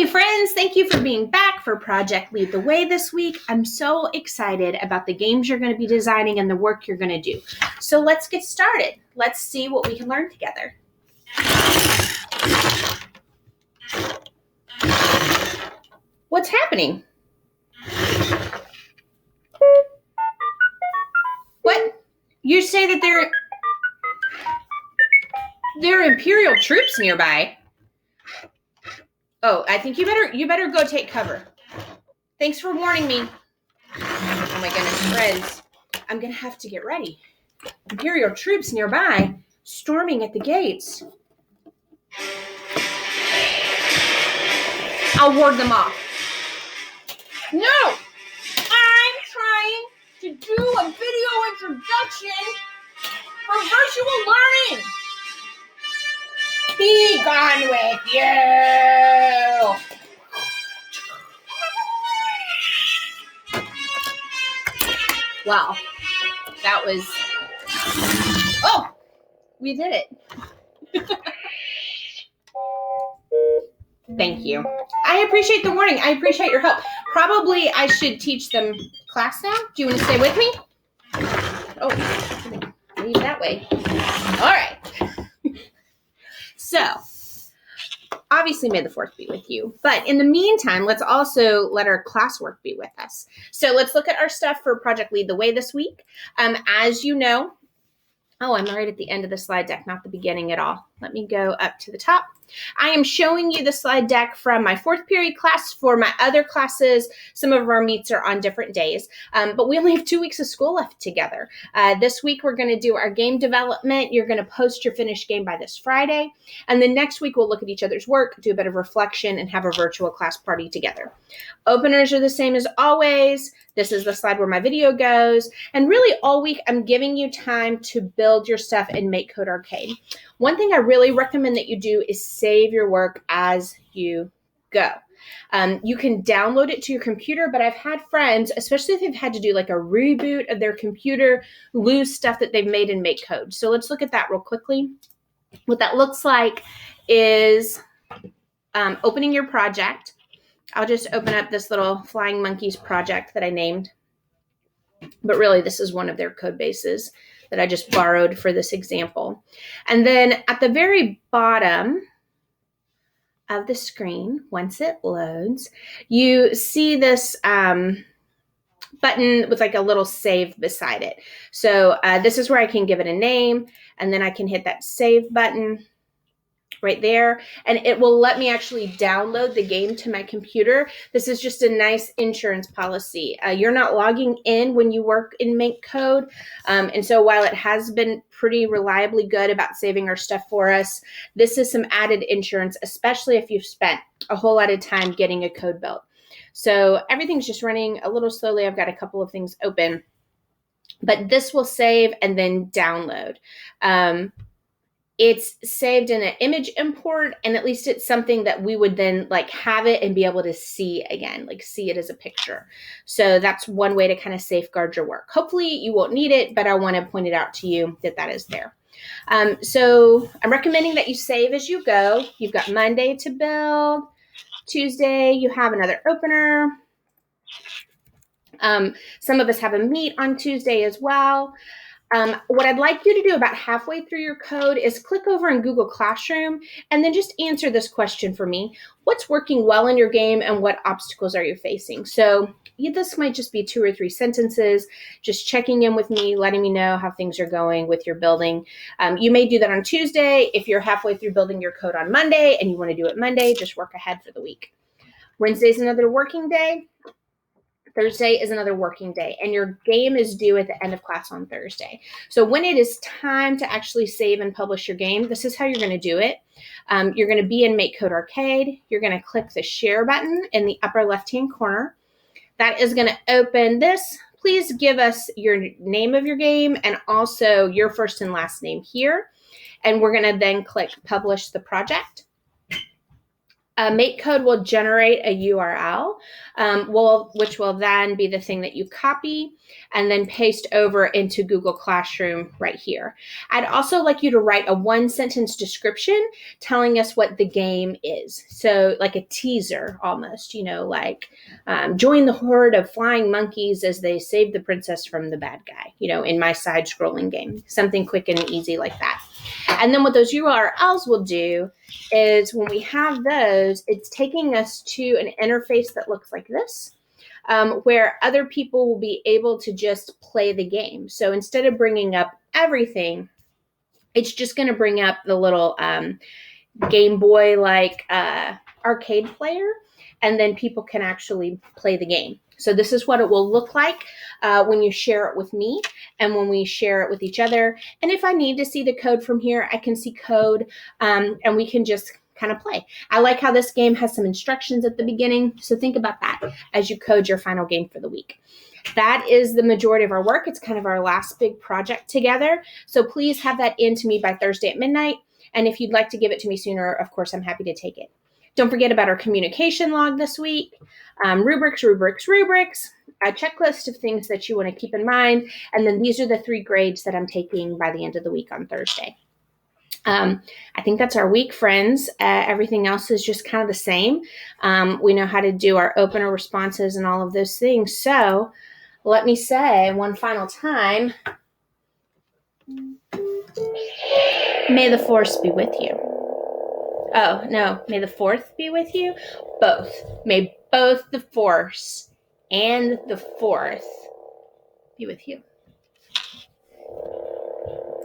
Hey friends, thank you for being back for Project Lead the Way this week. I'm so excited about the games you're going to be designing and the work you're going to do. So let's get started. Let's see what we can learn together. What's happening? What? You say that there are Imperial troops nearby. Oh, I think you better go take cover. Thanks for warning me. Oh my goodness, friends. I'm going to have to get ready. Imperial troops nearby, storming at the gates. I'll ward them off. No! I'm trying to do a video introduction for virtual learning. Be gone with you! Wow, that was... Oh, we did it. Thank you. I appreciate the warning. I appreciate your help. Probably I should teach them class now. Do you want to stay with me? Oh, leave that way. All right. So, obviously may the 4th be with you. But in the meantime, let's also let our classwork be with us. So let's look at our stuff for Project Lead the Way this week. As you know, I'm right at the end of the slide deck, not the beginning at all. Let me go up to the top. I am showing you the slide deck from my 4th period class. For my other classes, some of our meets are on different days, but we only have 2 weeks of school left together. This week, we're going to do our game development. You're going to post your finished game by this Friday. And then next week, we'll look at each other's work, do a bit of reflection, and have a virtual class party together. Openers are the same as always. This is the slide where my video goes. And really all week, I'm giving you time to build your stuff in MakeCode Arcade. One thing I really recommend that you do is save your work as you go. You can download it to your computer, but I've had friends, especially if they've had to do like a reboot of their computer, lose stuff that they've made in MakeCode. So let's look at that real quickly. What that looks like is opening your project. I'll just open up this little Flying Monkeys project that I named. But really, this is one of their code bases that I just borrowed for this example. And then at the very bottom of the screen, once it loads, you see this button with like a little save beside it. So this is where I can give it a name, and then I can hit that save button right there, and it will let me actually download the game to my computer. This is just a nice insurance policy. You're not logging in when you work in MakeCode, and so while it has been pretty reliably good about saving our stuff for us, this is some added insurance, especially if you've spent a whole lot of time getting a code built. So everything's just running a little slowly. I've got a couple of things open, but this will save and then download. It's saved in an image import, and at least it's something that we would then like have it and be able to see again, like see it as a picture. So that's one way to kind of safeguard your work. Hopefully you won't need it, but I want to point it out to you that that is there. So I'm recommending that you save as you go. You've got Monday to build. Tuesday, you have another opener. Some of us have a meet on Tuesday as well. What I'd like you to do about halfway through your code is click over in Google Classroom and then just answer this question for me. What's working well in your game and what obstacles are you facing? So this might just be 2 or 3 sentences, just checking in with me, letting me know how things are going with your building. You may do that on Tuesday. If you're halfway through building your code on Monday and you want to do it Monday, just work ahead for the week. Wednesday's another working day. Thursday is another working day, and your game is due at the end of class on Thursday. So when it is time to actually save and publish your game, this is how you're going to do it. You're going to be in MakeCode Arcade. You're going to click the share button in the upper left-hand corner. That is going to open this. Please give us your name of your game and also your first and last name here. And we're going to then click Publish the Project. Make code will generate a URL, which will then be the thing that you copy and then paste over into Google Classroom right here. I'd also like you to write a 1-sentence description telling us what the game is. So like a teaser almost, like join the horde of flying monkeys as they save the princess from the bad guy, in my side scrolling game, something quick and easy like that. And then what those URLs will do is when we have those, it's taking us to an interface that looks like this, where other people will be able to just play the game. So instead of bringing up everything, it's just going to bring up the little Game Boy like arcade player, and then people can actually play the game. So this is what it will look like when you share it with me and when we share it with each other. And if I need to see the code from here, I can see code and we can just kind of play. I like how this game has some instructions at the beginning. So think about that as you code your final game for the week. That is the majority of our work. It's kind of our last big project together. So please have that in to me by Thursday at midnight. And if you'd like to give it to me sooner, of course, I'm happy to take it. Don't forget about our communication log this week, rubrics, a checklist of things that you want to keep in mind. And then these are the 3 grades that I'm taking by the end of the week on Thursday. I think that's our week, friends. Everything else is just kind of the same. We know how to do our opener responses and all of those things. So let me say one final time, may the force be with you. Oh, no, may the 4th be with you? Both. May both the force and the 4th be with you.